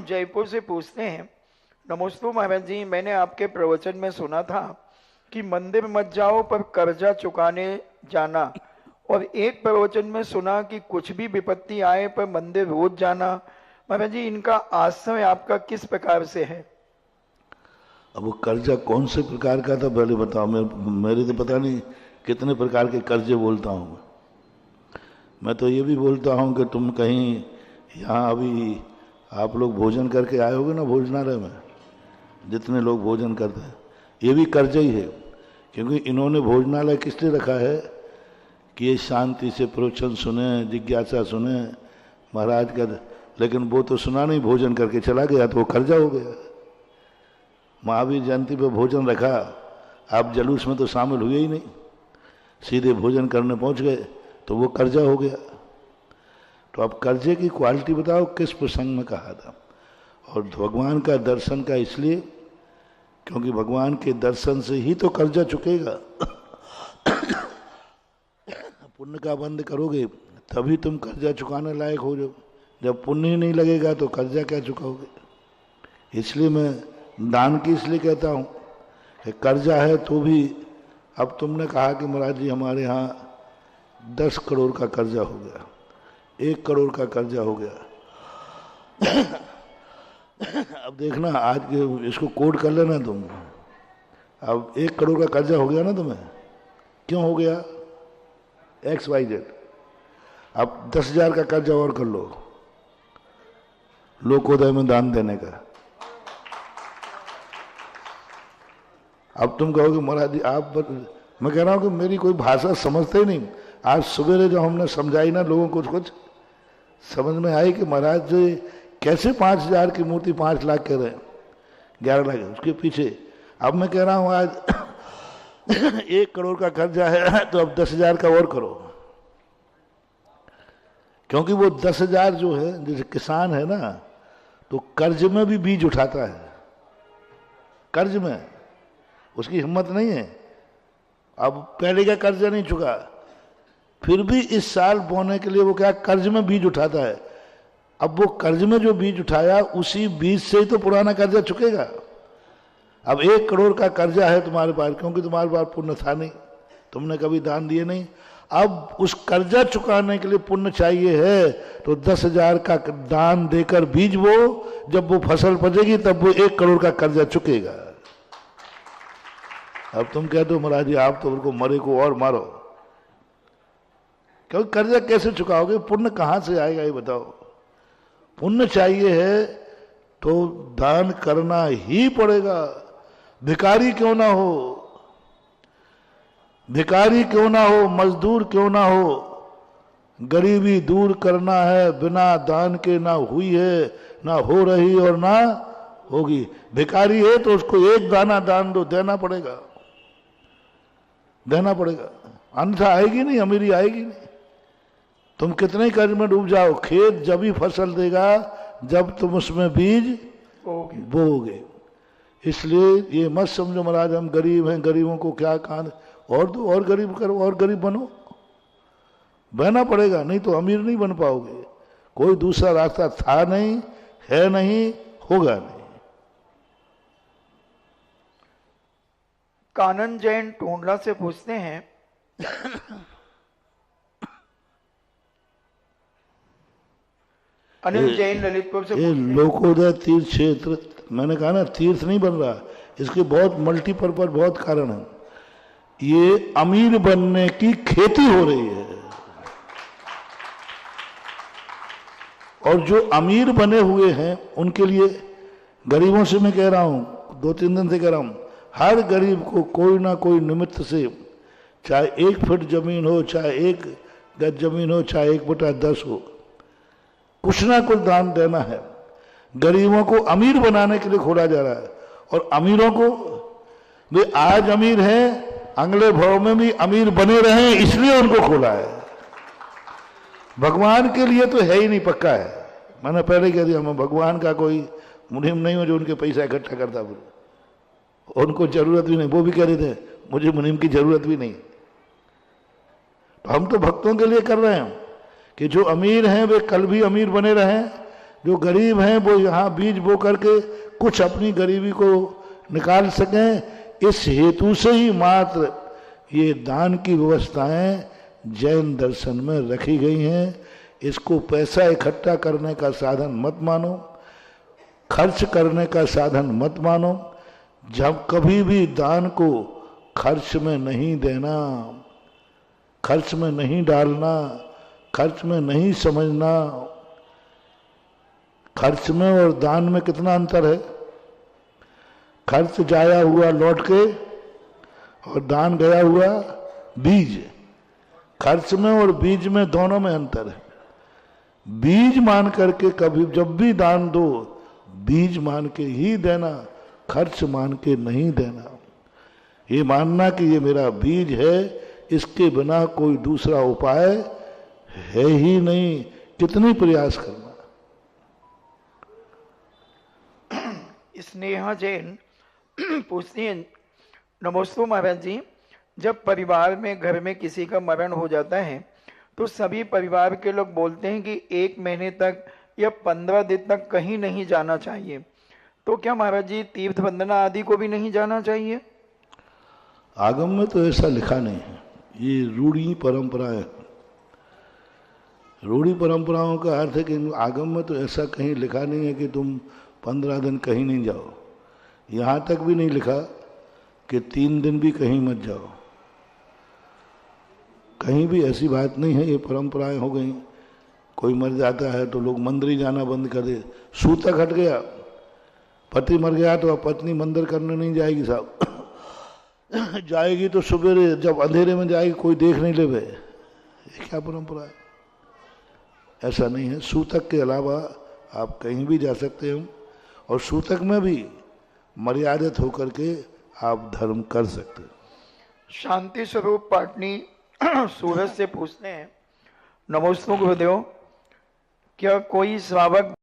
जयपुर से पूछते हैं, नमोस्तु महाराज जी, मैंने आपके प्रवचन में सुना था कि मंदिर मत जाओ पर कर्जा चुकाने जाना, और एक प्रवचन में सुना कि कुछ भी विपत्ति आए पर मंदिर रोज जाना। महाराज जी, इनका आश्रय आपका किस प्रकार से है? अब वो कर्जा कौन से प्रकार का था पहले बताओ। मेरे तो पता नहीं कितने प्रकार के कर्जे बोलता हूँ। मैं तो ये भी बोलता हूँ कि तुम कहीं यहाँ अभी आप लोग भोजन करके आए होगे ना भोजनालय में, जितने लोग भोजन करते हैं, ये भी कर्जा ही है। क्योंकि इन्होंने भोजनालय किस लिए रखा है कि ये शांति से प्रवचन सुने, जिज्ञासा सुने महाराज का, लेकिन वो तो सुना नहीं, भोजन करके चला गया तो वो कर्जा हो गया। महावीर जयंती पे भोजन रखा, आप जलूस में तो शामिल हुए ही नहीं, सीधे भोजन करने पहुंच गए, तो वो कर्जा हो गया। तो अब कर्जे की क्वालिटी बताओ किस प्रसंग में कहा था। और भगवान का दर्शन का इसलिए क्योंकि भगवान के दर्शन से ही तो कर्जा चुकेगा। पुण्य का बंद करोगे तभी तुम कर्जा चुकाने लायक हो जाओ। जब पुण्य ही नहीं लगेगा तो कर्जा क्या चुकाओगे। इसलिए मैं दान की इसलिए कहता हूँ कि कर्जा है तो भी, अब तुमने कहा कि महाराज जी हमारे यहाँ 10 करोड़ का कर्जा हो गया, 1 करोड़ का कर्जा हो गया। अब देखना आज के इसको कोड कर लेना तुम। अब 1 करोड़ का कर्जा हो गया ना तुम्हें, क्यों हो गया? XYZ। अब 10,000 का कर्जा और कर लो लोकोदय में दान देने का। अब तुम कहोगे महाराज जी आप, मैं कह रहा हूं कि मेरी कोई भाषा समझते ही नहीं। आज सवेरे जो हमने समझाई ना लोगों को, कुछ समझ में आई कि महाराज जी कैसे 5,000 की मूर्ति 5 लाख कह रहे हैं, 11 लाख उसके पीछे। अब मैं कह रहा हूं आज 1 करोड़ का कर्जा है तो अब 10,000 का और करो। क्योंकि वो 10,000 जो है, जैसे किसान है ना, तो कर्ज में भी बीज उठाता है, कर्ज में उसकी हिम्मत नहीं है। अब पहले का कर्जा नहीं चुका, फिर भी इस साल बोने के लिए वो क्या कर्ज में बीज उठाता है। अब वो कर्ज में जो बीज उठाया उसी बीज से ही तो पुराना कर्जा चुकेगा। अब 1 करोड़ का कर्जा है तुम्हारे पास, क्योंकि तुम्हारे पास पुण्य था नहीं, तुमने कभी दान दिए नहीं। अब उस कर्जा चुकाने के लिए पुण्य चाहिए है, तो 10,000 का दान देकर बीज वो, जब वो फसल पचेगी तब वो 1 करोड़ का कर्जा चुकेगा। अब तुम कह दो महाराज जी आप तो उनको मरे को और मारो, क्योंकि कर्जा कैसे चुकाओगे? पुण्य कहां से आएगा ये बताओ। पुण्य चाहिए है तो दान करना ही पड़ेगा, भिखारी क्यों ना हो, भिखारी क्यों ना हो, मजदूर क्यों ना हो, गरीबी दूर करना है, बिना दान के ना हुई है, ना हो रही और ना होगी। भिखारी है तो उसको 1 दाना दान दो, देना पड़ेगा, देना पड़ेगा, अन्यथा आएगी नहीं, अमीरी आएगी नहीं। तुम कितने कर्ज में डूब जाओ, खेत जब ही फसल देगा जब तुम उसमें बीज बोओगे। इसलिए ये मत समझो महाराज हम गरीब हैं, गरीबों को क्या कहां और दो, और गरीब करो, और गरीब बनो, बहना पड़ेगा, नहीं तो अमीर नहीं बन पाओगे। कोई दूसरा रास्ता था नहीं, है नहीं, होगा नहीं। कानन जैन टोंडला से पूछते हैं, अनिल जैन ललितपुर से ये लोकोदय तीर्थ क्षेत्र, मैंने कहा ना तीर्थ नहीं बन रहा, इसके बहुत मल्टीपर्पज बहुत कारण है। ये अमीर बनने की खेती हो रही है, और जो अमीर बने हुए हैं उनके लिए, गरीबों से मैं कह रहा हूं, 2-3 दिन से कह रहा हूं, हर गरीब को कोई ना कोई निमित्त से, चाहे 1 फीट जमीन हो, चाहे 1 गज जमीन हो, चाहे 1/10 हो, कुछ ना कुछ दान देना है। गरीबों को अमीर बनाने के लिए खोला जा रहा है, और अमीरों को वे आज अमीर हैं, अगले भाव में भी अमीर बने रहे, इसलिए उनको खोला है। भगवान के लिए तो है ही नहीं, पक्का है। मैंने पहले कह दिया, मैं भगवान का कोई मुहिम नहीं हूं जो उनके पैसा इकट्ठा करता, बोले उनको जरूरत भी नहीं। वो भी कह रहे थे मुझे मुहिम की जरूरत भी नहीं। तो हम तो भक्तों के लिए कर रहे हैं कि जो अमीर हैं वे कल भी अमीर बने रहें, जो गरीब हैं वो यहाँ बीज बो करके कुछ अपनी गरीबी को निकाल सकें, इस हेतु से ही मात्र ये दान की व्यवस्थाएं जैन दर्शन में रखी गई हैं। इसको पैसा इकट्ठा करने का साधन मत मानो, खर्च करने का साधन मत मानो। जब कभी भी दान को खर्च में नहीं देना, खर्च में नहीं डालना, खर्च में नहीं समझना। खर्च में और दान में कितना अंतर है? खर्च जाया हुआ लौट के और दान गया हुआ बीज। खर्च में और बीज में दोनों में अंतर है। बीज मान करके कभी जब भी दान दो, बीज मान के ही देना, खर्च मान के नहीं देना। ये मानना कि ये मेरा बीज है, इसके बिना कोई दूसरा उपाय है ही नहीं। कितनी प्रयास करना। स्नेहा जैन पूछती हैं, नमस्ते महाराज जी, जब परिवार में घर में किसी का मरण हो जाता है तो सभी परिवार के लोग बोलते हैं कि 1 महीने तक या 15 दिन तक कहीं नहीं जाना चाहिए, तो क्या महाराज जी तीर्थ वंदना आदि को भी नहीं जाना चाहिए? आगम में तो ऐसा लिखा नहीं है, ये रूढ़ी परंपराएं। रूढ़ी परंपराओं का अर्थ है कि आगम में तो ऐसा कहीं लिखा नहीं है कि तुम 15 दिन कहीं नहीं जाओ। यहाँ तक भी नहीं लिखा कि 3 दिन भी कहीं मत जाओ। कहीं भी ऐसी बात नहीं है, ये परंपराएं हो गई। कोई मर जाता है तो लोग मंदिर ही जाना बंद कर दे। सूतक हट गया, पति मर गया तो अब पत्नी मंदिर करने नहीं जाएगी साहब। जाएगी तो सवेरे जब अंधेरे में जाएगी, कोई देख नहीं ले। ये क्या परंपरा है? ऐसा नहीं है। सूतक के अलावा आप कहीं भी जा सकते हो और सूतक में भी मर्यादित होकर के आप धर्म कर सकते हो। शांति स्वरूप पाटनी सूरत से पूछते हैं, नमस्ते गुरुदेव, क्या कोई श्रावक